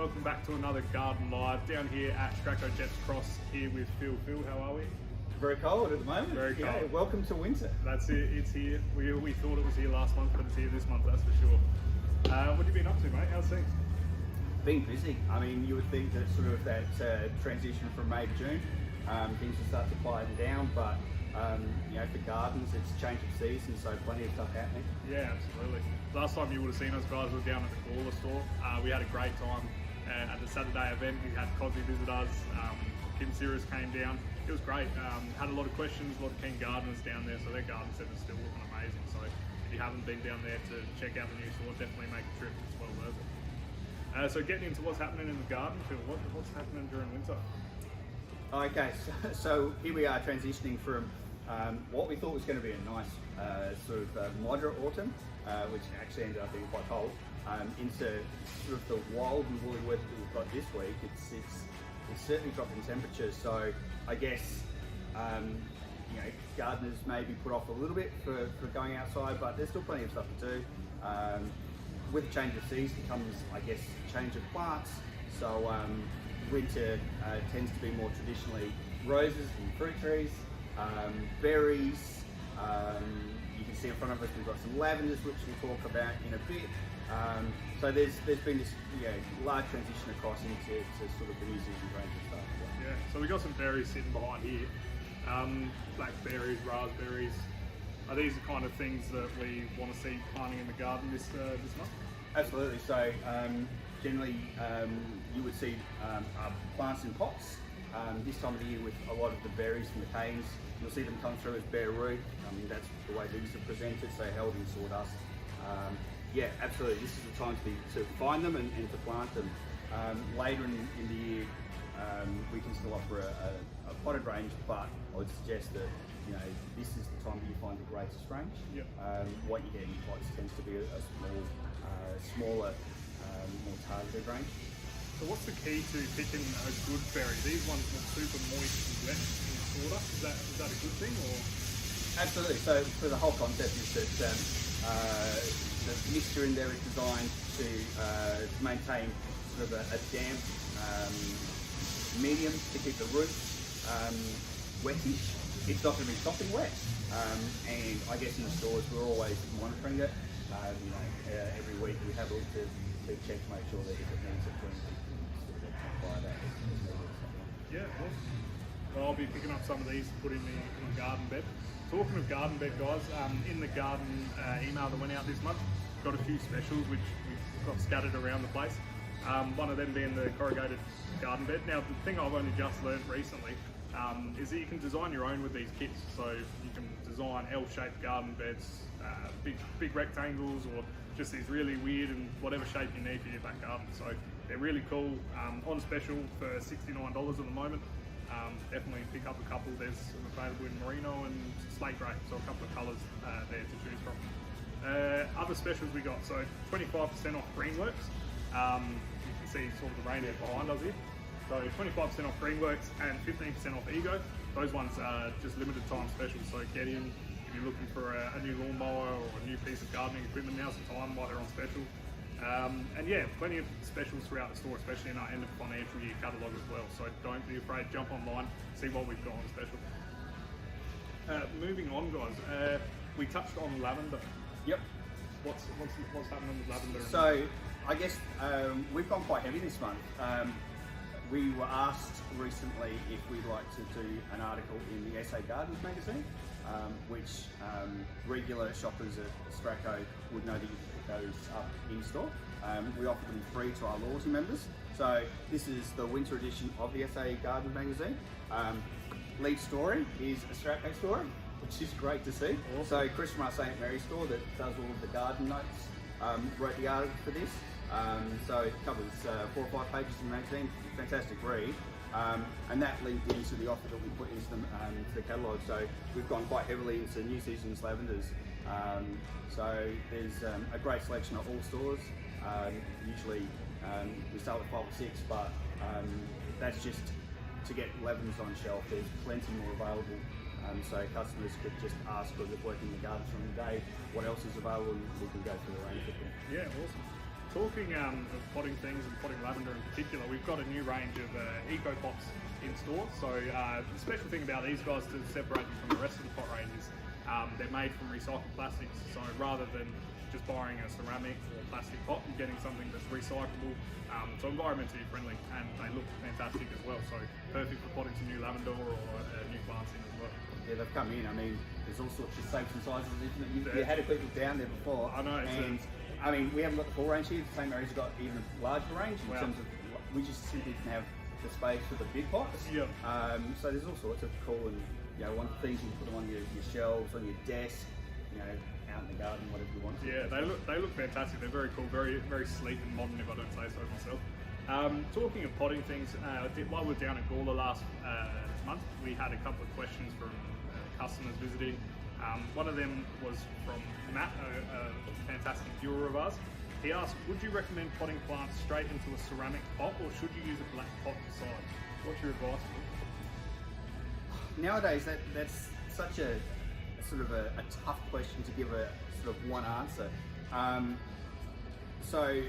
welcome back to another Garden Live down here at Stratco Jets Cross here with Phil. Phil, how are we? Very cold at the moment. Very cold. Yeah, welcome to winter. That's it, it's here. We thought it was here last month, but it's here this month, that's for sure. What have you been up to, mate? How's things? Been busy. I mean, you would think that sort of that transition from May to June, things will start to quieten down, but you know, for gardens, it's change of season, so plenty of stuff happening. Yeah, absolutely. Last time you would have seen us guys, we were down at the Gawler store. We had a great time at the Saturday event. We had Cosy visit us. Kim Sirius came down. It was great. Had a lot of questions, a lot of keen gardeners down there, so their garden set is still looking amazing. So if you haven't been down there to check out the new store, definitely make a trip. It's well worth it. So getting into what's happening in the garden, Phil, what's happening during winter? Okay, so here we are transitioning from what we thought was going to be a nice sort of moderate autumn, which actually ended up being quite cold, into sort of the wild and woolly weather that we've got this week. It's certainly dropped in temperature, so I guess you know, gardeners may be put off a little bit for going outside, but there's still plenty of stuff to do. With a change of season comes, I guess, change of plants. So winter tends to be more traditionally roses and fruit trees, berries. You can see in front of us we've got some lavenders, which we'll talk about in a bit. So there's been this large transition across into sort of the new season range and stuff. Yeah, so we've got some berries sitting behind here. Blackberries, raspberries. Are these the kind of things that we want to see planting in the garden this month? Absolutely. So generally you would see plants in pots. This time of the year with a lot of the berries from the canes, you'll see them come through as bare root. I mean, that's the way these are presented, so held in sawdust. Yeah, absolutely. This is the time to find them and to plant them. Later in the year, we can still offer a potted range, but I would suggest that this is the time that you find the greatest range. Yep. What you get in pots tends to be a smaller, more targeted range. So what's the key to picking a good berry? These ones look super moist and wet in sawdust. Is that a good thing, or? Absolutely. So the whole concept is that the mixture in there is designed to maintain sort of a damp medium to keep the roots wettish. It's not going to be sopping wet, and I guess in the stores we're always monitoring it. Every week we have a look to check to make sure that if it needs a clean, apply that. Yeah, awesome. Well, I'll be picking up some of these to put in the garden bed. Talking of garden bed, guys, in the garden email that went out this month, got a few specials which we've got scattered around the place. One of them being the corrugated garden bed. Now, the thing I've only just learned recently is that you can design your own with these kits. So you can design L-shaped garden beds, big rectangles, or just these really weird and whatever shape you need for your back garden. So they're really cool. On special for $69 at the moment. Definitely pick up a couple. There's some available in merino and slate grey, so a couple of colours there to choose from. Other specials we got, so 25% off Greenworks. You can see sort of the rain behind us here. So 25% off Greenworks and 15% off Ego. Those ones are just limited time specials, so get in if you're looking for a new lawnmower or a new piece of gardening equipment. Now's the time while they're on special. And yeah, plenty of specials throughout the store, especially in our end of financial year catalogue as well. So don't be afraid, jump online, see what we've got on special. Moving on, guys, we touched on lavender. Yep. What's happening with lavender? So I guess we've gone quite heavy this month. We were asked recently if we'd like to do an article in the SA Gardens magazine, which regular shoppers at Stratco would know that you can pick those up in store. We offer them free to our loyalty members. So this is the winter edition of the SA Gardens magazine. Lead story is a Stratco story, which is great to see. Awesome. So Chris from our St. Mary's store that does all of the garden notes wrote the article for this. So it covers 4 or 5 pages in the magazine, fantastic read. And that linked into the offer that we put into the catalogue. So we've gone quite heavily into new season's lavenders. So there's a great selection at all stores. Usually we start with 5 or 6, but that's just to get lavenders on shelf. There's plenty more available. So customers could just ask, because they're working in the gardens from the day, what else is available, and we can go through the range with them. Yeah, awesome. talking of potting things and potting lavender in particular, we've got a new range of eco pots in store. So the special thing about these guys to separate them from the rest of the pot range is they're made from recycled plastics. So rather than just buying a ceramic or plastic pot, you're getting something that's recyclable, so environmentally friendly, and they look fantastic as well. So perfect for potting some new lavender or new plants in as well. Yeah, they've come in. I mean, there's all sorts of shapes and sizes, isn't it? You had a quick look down there before. I know. And I mean, we haven't got the full range here. The same area's got even a larger range in terms of, we just simply didn't have the space for the big pots. Yep. So there's all sorts of cool and, you know, one of the things you can put them on your shelves, on your desk, you know, out in the garden, whatever you want to. Yeah, they look fantastic. They're very cool, very sleek and modern, if I don't say so myself. Talking of potting things, while we were down at Gawler last month, we had a couple of questions from customers visiting. One of them was from Matt, a fantastic viewer of ours. He asked, would you recommend potting plants straight into a ceramic pot, or should you use a black pot inside? What's your advice? Nowadays, that's such a sort of a tough question to give a sort of one answer. So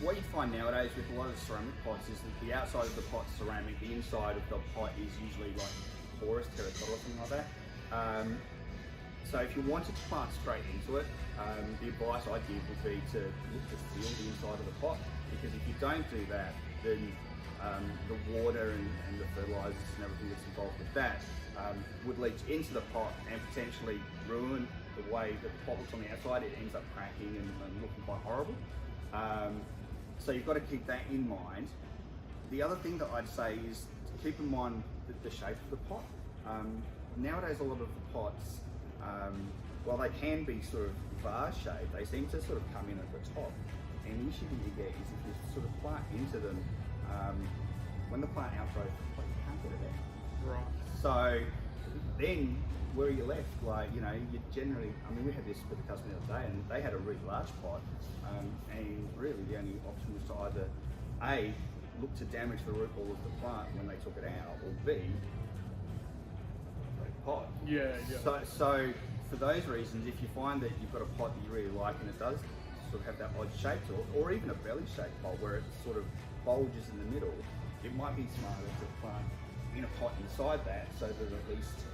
what you find nowadays with a lot of ceramic pots is that the outside of the pot's ceramic, the inside of the pot is usually like porous terracotta or something like that. So if you wanted to plant straight into it, the advice I'd give would be to look to seal the inside of the pot, because if you don't do that, then the water and the fertilisers and everything that's involved with that would leach into the pot and potentially ruin the way that the pot looks on the outside. It ends up cracking and looking quite horrible. So you've got to keep that in mind. The other thing that I'd say is to keep in mind the shape of the pot. Nowadays, a lot of the pots, while they can be sort of vase shaped, they seem to sort of come in at the top. And the issue that you get is if you sort of plant into them, when the plant outgrows the pot, you can't get it out. Right. So then where are you left? Like, you know, you generally, I mean, we had this with a customer the other day and they had a really large pot, and really the only option was to either A, look to damage the root ball of the plant when they took it out, or B, break the pot. Yeah. So for those reasons, if you find that you've got a pot that you really like and it does sort of have that odd shape to it, or even a belly shaped pot where it sort of bulges in the middle, it might be smarter to plant in a pot inside that so that at least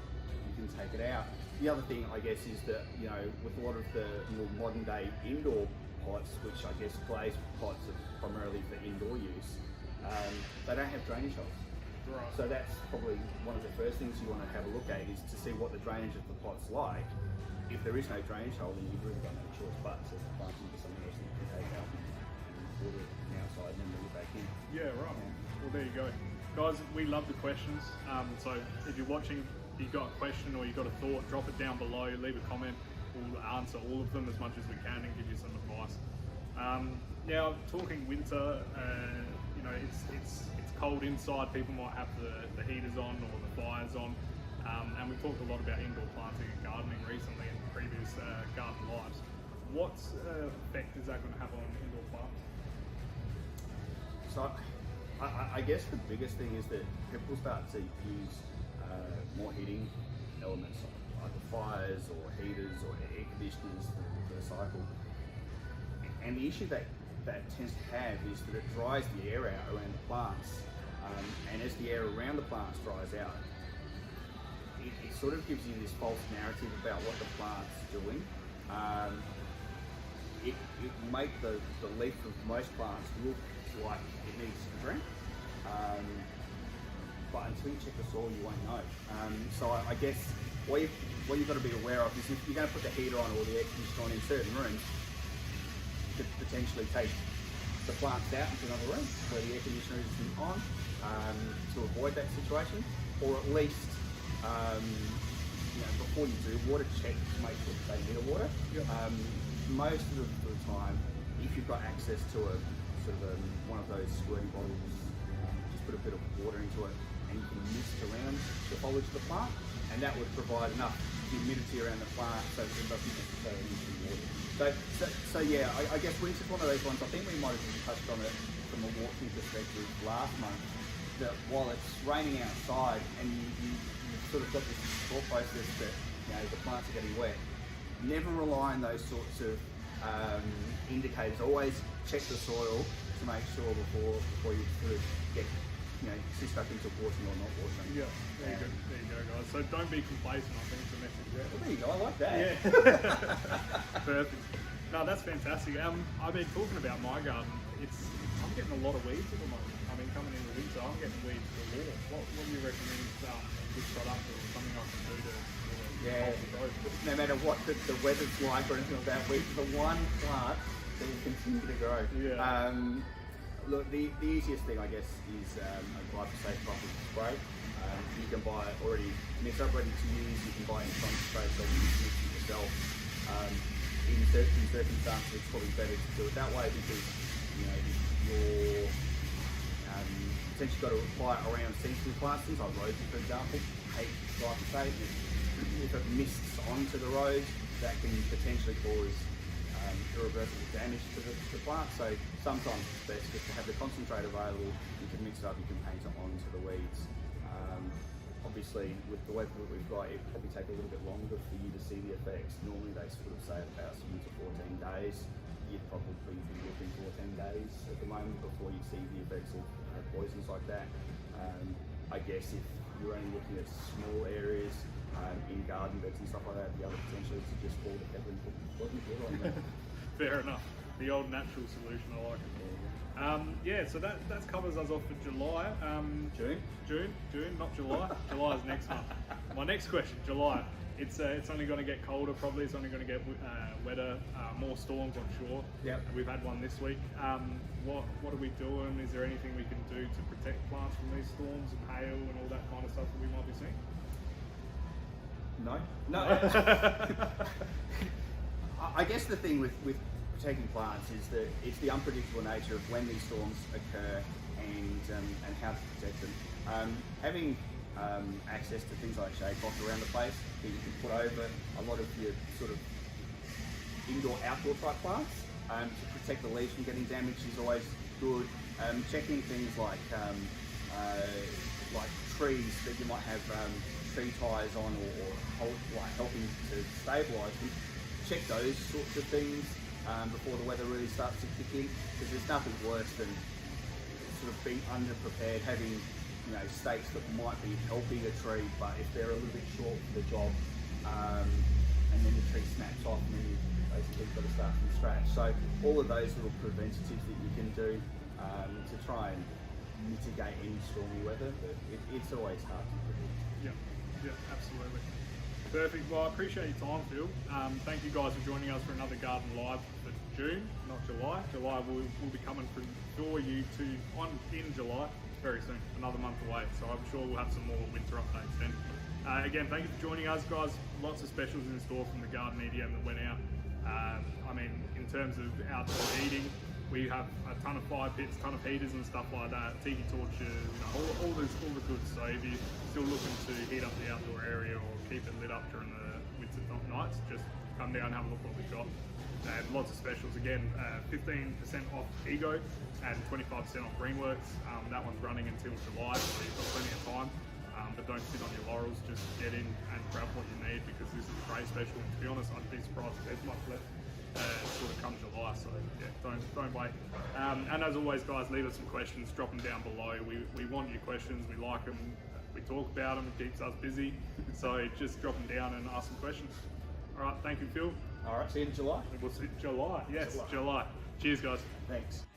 you can take it out. The other thing, I guess, is that, you know, with a lot of the more modern day indoor pots, which I guess glazed pots are primarily for indoor use, they don't have drainage holes. Right. So that's probably one of the first things you want to have a look at, is to see what the drainage of the pot's like. If there is no drainage hole, then you've really got no choice but to plant into something else that you can take out and water it from the outside and then move it back in. Yeah, right. Well, there you go. Guys, we love the questions. So if you're watching, you've got a question or you've got a thought, drop it down below, leave a comment. We'll answer all of them as much as we can and give you some advice. Now, talking winter, you know, it's cold inside. People might have the heaters on or the fires on. And we've talked a lot about indoor planting and gardening recently in previous garden lives. What effect is that going to have on indoor plants? So I guess the biggest thing is that people start to use more heating elements, either fires or heaters or air conditioners for the cycle. And the issue that tends to have is that it dries the air out around the plants. And as the air around the plants dries out, it sort of gives you this false narrative about what the plant's doing. It will make the leaf of most plants look like it needs some drink, but until you check the soil, you won't know. So I guess what you've got to be aware of is if you're going to put the heater on or the air conditioner on in certain rooms, you could potentially take the plants out into another room where the air conditioner isn't on, to avoid that situation, or at least you know, before you do, water check to make sure that they need a water. Yep. Most of the time, if you've got access to a sort of one of those squirty bottles, just put a bit of water into it and you can mist around the foliage of the plant, and that would provide enough humidity around the plant so that it doesn't necessarily need some water. So yeah, I guess winter's one of those ones. I think we might have just touched on it from a walking perspective last month, that while it's raining outside and you sort of got this thought process that, you know, the plants are getting wet, never rely on those sorts of indicators. Always check the soil to make sure before you sort of get sit stuck into watering or not watering. Yeah, there you go, guys. So don't be complacent, I think is the message there. Well, there you go, I like that. Yeah. Perfect. No, that's fantastic. I've been talking about my garden. I'm getting a lot of weeds at the moment. I mean, coming in the winter, I'm getting weeds galore. What do you recommend good product or something I can do to no matter what the weather's like or anything like that, weeds are the one plant that will continue to grow. Yeah. Look, the easiest thing, I guess, is a glyphosate buffer spray. You can buy it already mixed up, ready to use. You can buy it in concentrate, so you can mix it yourself. In certain circumstances, it's probably better to do it that way because you're essentially got to apply it around seasonal plants, things like roses, for example. Hate glyphosate. If it mists onto the rose, that can potentially cause irreversible damage to the plant. So sometimes it's best just to have the concentrate available. You can mix it up, you can paint it onto the weeds. Obviously, with the weather that we've got, it probably take a little bit longer for you to see the effects. Normally they sort of say about 7 to 14 days. You'd probably be looking 14 days at the moment before you see the effects of poisons like that. I guess if you're only looking at small areas in garden beds and stuff like that, the other potential is to just pour the pepper and put on there. Fair enough. The old natural solution, I like it. So that covers us off for July. June, not July. July is next month. My next question, July. It's only going to get colder probably. It's only going to get wetter, more storms, I'm sure. Yep. We've had one this week. What are we doing? Is there anything we can do to protect plants from these storms and hail and all that kind of stuff that we might be seeing? No. I guess the thing with protecting plants is that it's the unpredictable nature of when these storms occur and how to protect them. Having access to things like shade cloth around the place that you can put over a lot of your sort of indoor-outdoor type plants to protect the leaves from getting damaged is always good. Checking things like trees that you might have tree ties on or helping to stabilise them. Check those sorts of things before the weather really starts to kick in, because there's nothing worse than sort of being underprepared, having stakes that might be helping a tree, but if they're a little bit short for the job, and then the tree snaps off, and then you've basically got to start from scratch. So all of those little preventatives that you can do to try and mitigate any stormy weather, but it's always hard to predict. Yeah, absolutely. Perfect. Well, I appreciate your time, Phil. Thank you guys for joining us for another Garden Live for June, not July. July will be coming for you in July very soon, another month away. So I'm sure we'll have some more winter updates then. Again, thank you for joining us, guys. Lots of specials in store from the garden EDM that went out. I mean, in terms of outdoor heating, we have a ton of fire pits, ton of heaters and stuff like that, tiki torches, all the goods. So if you're still looking to heat up the outdoor area or keep it lit up during the winter nights, just come down and have a look what we've got. And lots of specials again, 15% off Ego and 25% off Greenworks. That one's running until July, so you've got plenty of time. But don't sit on your laurels, just get in and grab what you need, because this is a great special. And to be honest, I'd be surprised if there's much left sort of come July, so yeah, don't wait. And as always, guys, leave us some questions, drop them down below. We want your questions, we like them, we talk about them, it keeps us busy. So just drop them down and ask some questions. All right, thank you, Phil. All right, see you in July. We'll see July. Yes, July. Cheers, guys. Thanks.